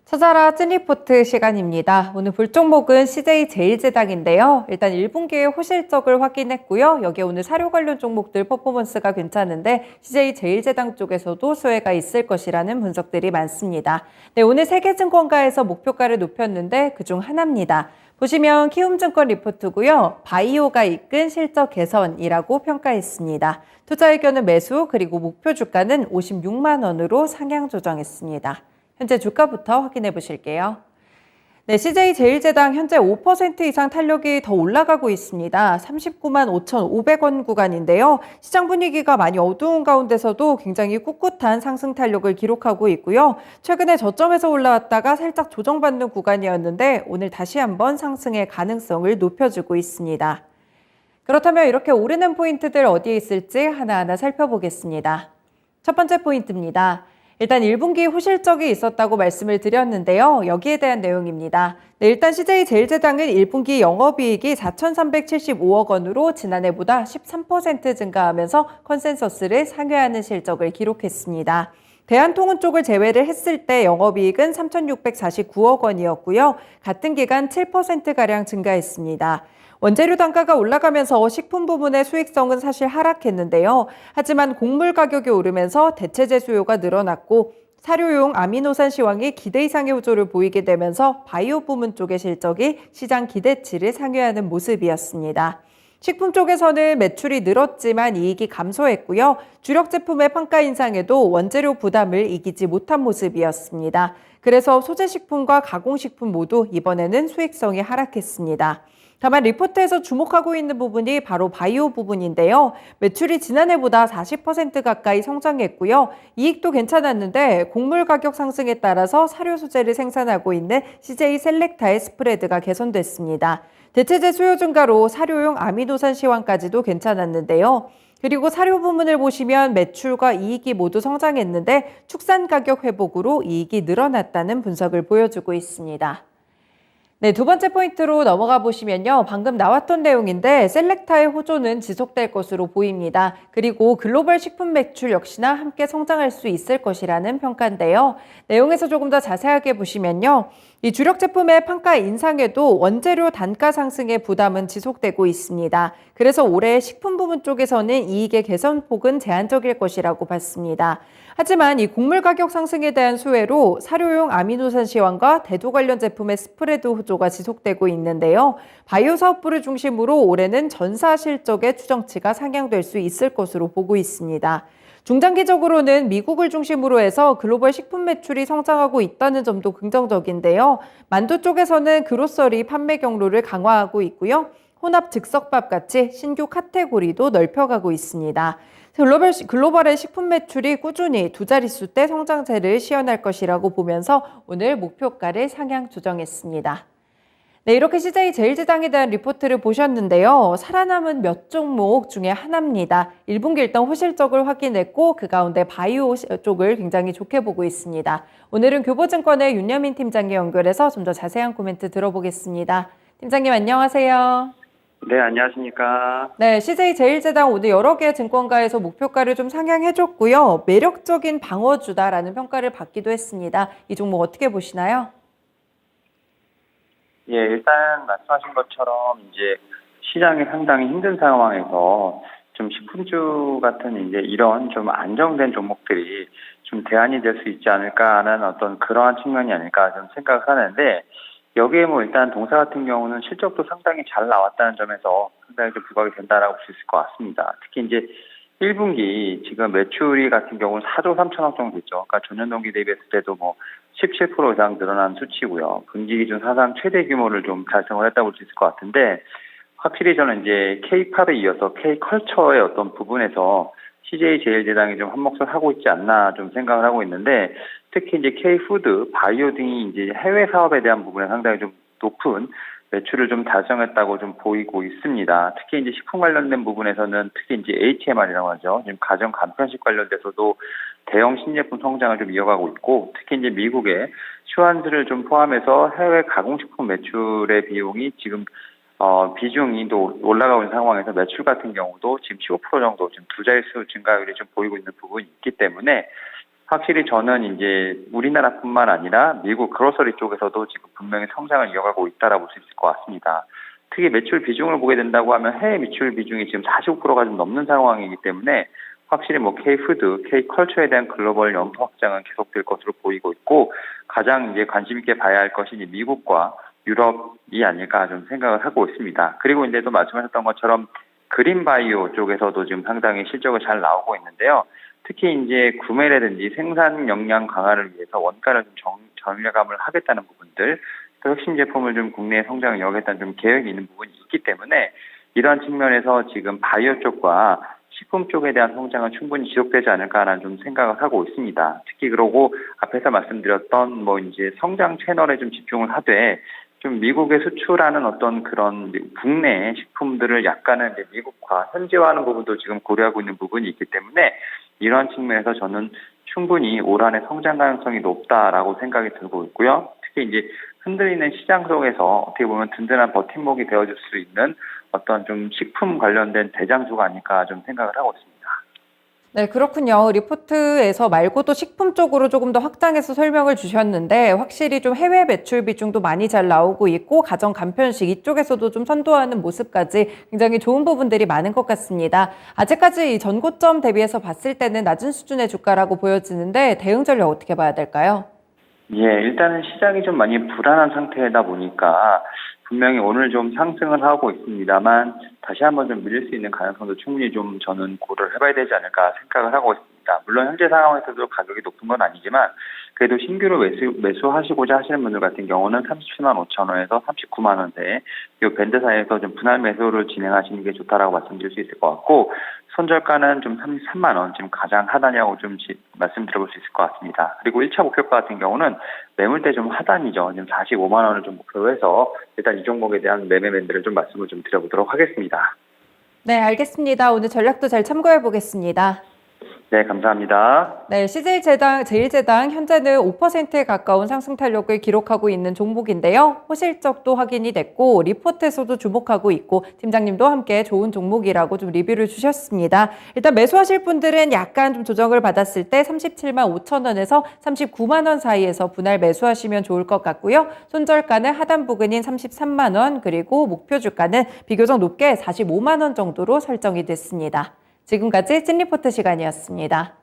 찾아라 찐리포트 시간입니다. 오늘 볼 종목은 CJ제일제당인데요. 일단 1분기의 호실적을 확인했고요. 여기에 오늘 사료 관련 종목들 퍼포먼스가 괜찮은데 CJ제일제당 쪽에서도 수혜가 있을 것이라는 분석들이 많습니다. 네, 오늘 세계증권가에서 목표가를 높였는데 그중 하나입니다. 보시면 키움증권 리포트고요. 바이오가 이끈 실적 개선이라고 평가했습니다. 투자 의견은 매수 그리고 목표 주가는 56만 원으로 상향 조정했습니다. 현재 주가부터 확인해 보실게요. 네, CJ제일제당 현재 5% 이상 탄력이 더 올라가고 있습니다. 39만 5,500원 구간인데요. 시장 분위기가 많이 어두운 가운데서도 굉장히 꿋꿋한 상승 탄력을 기록하고 있고요. 최근에 저점에서 올라왔다가 살짝 조정받는 구간이었는데 오늘 다시 한번 상승의 가능성을 높여주고 있습니다. 그렇다면 이렇게 오르는 포인트들 어디에 있을지 하나하나 살펴보겠습니다. 첫 번째 포인트입니다. 일단 1분기 호실적이 있었다고 말씀을 드렸는데요. 여기에 대한 내용입니다. 네, 일단 CJ제일제당은 1분기 영업이익이 4,375억 원으로 지난해보다 13% 증가하면서 컨센서스를 상회하는 실적을 기록했습니다. 대한통운 쪽을 제외를 했을 때 영업이익은 3,649억 원이었고요. 같은 기간 7%가량 증가했습니다. 원재료 단가가 올라가면서 식품 부문의 수익성은 사실 하락했는데요. 하지만 곡물 가격이 오르면서 대체재 수요가 늘어났고 사료용 아미노산 시황이 기대 이상의 호조를 보이게 되면서 바이오 부문 쪽의 실적이 시장 기대치를 상회하는 모습이었습니다. 식품 쪽에서는 매출이 늘었지만 이익이 감소했고요. 주력 제품의 판가 인상에도 원재료 부담을 이기지 못한 모습이었습니다. 그래서 소재식품과 가공식품 모두 이번에는 수익성이 하락했습니다. 다만 리포트에서 주목하고 있는 부분이 바로 바이오 부분인데요. 매출이 지난해보다 40% 가까이 성장했고요. 이익도 괜찮았는데 곡물 가격 상승에 따라서 사료 소재를 생산하고 있는 CJ셀렉타의 스프레드가 개선됐습니다. 대체재 수요 증가로 사료용 아미노산 시황까지도 괜찮았는데요. 그리고 사료 부문을 보시면 매출과 이익이 모두 성장했는데 축산 가격 회복으로 이익이 늘어났다는 분석을 보여주고 있습니다. 네, 두 번째 포인트로 넘어가 보시면요. 방금 나왔던 내용인데 셀렉타의 호조는 지속될 것으로 보입니다. 그리고 글로벌 식품 매출 역시나 함께 성장할 수 있을 것이라는 평가인데요. 내용에서 조금 더 자세하게 보시면요. 이 주력 제품의 판가 인상에도 원재료 단가 상승의 부담은 지속되고 있습니다. 그래서 올해 식품 부문 쪽에서는 이익의 개선폭은 제한적일 것이라고 봤습니다. 하지만 이 곡물 가격 상승에 대한 수혜로 사료용 아미노산 시황과 대두 관련 제품의 스프레드 호조가 지속되고 있는데요. 바이오 사업부를 중심으로 올해는 전사 실적의 추정치가 상향될 수 있을 것으로 보고 있습니다. 중장기적으로는 미국을 중심으로 해서 글로벌 식품 매출이 성장하고 있다는 점도 긍정적인데요. 만두 쪽에서는 그로서리 판매 경로를 강화하고 있고요. 혼합 즉석밥 같이 신규 카테고리도 넓혀가고 있습니다. 글로벌의 식품 매출이 꾸준히 두 자릿수대 성장세를 시현할 것이라고 보면서 오늘 목표가를 상향 조정했습니다. 네, 이렇게 CJ제일제당에 대한 리포트를 보셨는데요. 살아남은 몇 종목 중에 하나입니다. 1분기 일단 호실적을 확인했고 그 가운데 바이오 쪽을 굉장히 좋게 보고 있습니다. 오늘은 교보증권의 윤여민 팀장님 연결해서 좀 더 자세한 코멘트 들어보겠습니다. 팀장님 안녕하세요. 네, 안녕하십니까. 네, CJ제일제당 오늘 여러 개 증권가에서 목표가를 좀 상향해줬고요. 매력적인 방어주다라는 평가를 받기도 했습니다. 이 종목 어떻게 보시나요? 예, 일단 말씀하신 것처럼 이제 시장이 상당히 힘든 상황에서 좀 식품주 같은 이제 이런 좀 안정된 종목들이 좀 대안이 될 수 있지 않을까라는 어떤 그러한 측면이 아닐까 좀 생각을 하는데, 여기에 뭐 일단 동사 같은 경우는 실적도 상당히 잘 나왔다는 점에서 상당히 좀 부각이 된다라고 볼 수 있을 것 같습니다. 특히 이제 1분기 지금 매출이 같은 경우는 4조 3천억 정도 됐죠. 그러니까 전년 동기 대비했을 때도 뭐 17% 이상 늘어난 수치고요. 분기 기준 사상 최대 규모를 좀 달성을 했다고 볼 수 있을 것 같은데, 확실히 저는 이제 K-팝에 이어서 K-컬처의 어떤 부분에서 CJ제일제당이 좀 한몫을 하고 있지 않나 좀 생각을 하고 있는데, 특히 이제 K-푸드, 바이오 등이 이제 해외 사업에 대한 부분에 상당히 좀 높은 매출을 좀 달성했다고 좀 보이고 있습니다. 특히 이제 식품 관련된 부분에서는 특히 이제 HMR이라고 하죠. 지금 가정 간편식 관련돼서도 대형 신제품 성장을 좀 이어가고 있고, 특히 이제 미국의 슈완즈를 좀 포함해서 해외 가공식품 매출의 비용이 지금 비중이 또 올라가고 있는 상황에서 매출 같은 경우도 지금 15% 정도 지금 두 자릿수 증가율이 좀 보이고 있는 부분이 있기 때문에 확실히 저는 이제 우리나라뿐만 아니라 미국 그로서리 쪽에서도 지금 분명히 성장을 이어가고 있다라고 볼 수 있을 것 같습니다. 특히 매출 비중을 보게 된다고 하면 해외 매출 비중이 지금 45%가 좀 넘는 상황이기 때문에 확실히 뭐 K푸드, K컬처에 대한 글로벌 영토 확장은 계속될 것으로 보이고 있고 가장 이제 관심 있게 봐야 할 것이 이제 미국과 유럽이 아닐까 좀 생각을 하고 있습니다. 그리고 이제 또 말씀하셨던 것처럼 그린바이오 쪽에서도 지금 상당히 실적을 잘 나오고 있는데요. 특히 이제 구매라든지 생산 역량 강화를 위해서 원가를 좀 절감을 하겠다는 부분들, 또 핵심 제품을 좀 국내에 성장을 이어가겠다는 좀 계획이 있는 부분이 있기 때문에 이러한 측면에서 지금 바이오 쪽과 식품 쪽에 대한 성장은 충분히 지속되지 않을까라는 좀 생각을 하고 있습니다. 특히 그러고 앞에서 말씀드렸던 뭐 이제 성장 채널에 좀 집중을 하되 좀 미국에 수출하는 어떤 그런 국내 식품들을 약간은 이제 미국화 현지화하는 부분도 지금 고려하고 있는 부분이 있기 때문에 이러한 측면에서 저는 충분히 올 한해 성장 가능성이 높다라고 생각이 들고 있고요. 특히 이제 흔들리는 시장 속에서 어떻게 보면 든든한 버팀목이 되어줄 수 있는 어떤 좀 식품 관련된 대장주가 아닐까 좀 생각을 하고 있습니다. 네, 그렇군요. 리포트에서 말고도 식품 쪽으로 조금 더 확장해서 설명을 주셨는데 확실히 좀 해외 매출 비중도 많이 잘 나오고 있고 가정 간편식 이쪽에서도 좀 선도하는 모습까지 굉장히 좋은 부분들이 많은 것 같습니다. 아직까지 이 전고점 대비해서 봤을 때는 낮은 수준의 주가라고 보여지는데 대응 전략 어떻게 봐야 될까요? 예, 일단은 시장이 좀 많이 불안한 상태다 보니까 분명히 오늘 좀 상승을 하고 있습니다만 다시 한번 좀 밀릴 수 있는 가능성도 충분히 좀 저는 고려를 해봐야 되지 않을까 생각을 하고 있습니다. 물론 현재 상황에서도 가격이 높은 건 아니지만 그래도 신규로 매수하시고자 하시는 분들 같은 경우는 37만 5천 원에서 39만 원대 이 밴드 사이에서 좀 분할 매수를 진행하시는 게 좋다라고 말씀드릴 수 있을 것 같고 손절가는 좀 33만 원 지금 가장 하단이라고 좀 말씀드려볼 수 있을 것 같습니다. 그리고 1차 목표가 같은 경우는 매물대 좀 하단이죠. 지금 45만 원을 좀 목표로 해서 일단 이 종목에 대한 매매 밴드를 좀 말씀을 좀 드려보도록 하겠습니다. 네, 알겠습니다. 오늘 전략도 잘 참고해 보겠습니다. 네, 감사합니다. 네, 제일제당 현재는 5%에 가까운 상승 탄력을 기록하고 있는 종목인데요. 호실적도 확인이 됐고 리포트에서도 주목하고 있고 팀장님도 함께 좋은 종목이라고 좀 리뷰를 주셨습니다. 일단 매수하실 분들은 약간 좀 조정을 받았을 때 37만 5천 원에서 39만 원 사이에서 분할 매수하시면 좋을 것 같고요. 손절가는 하단 부근인 33만 원 그리고 목표 주가는 비교적 높게 45만 원 정도로 설정이 됐습니다. 지금까지 찐리포트 시간이었습니다.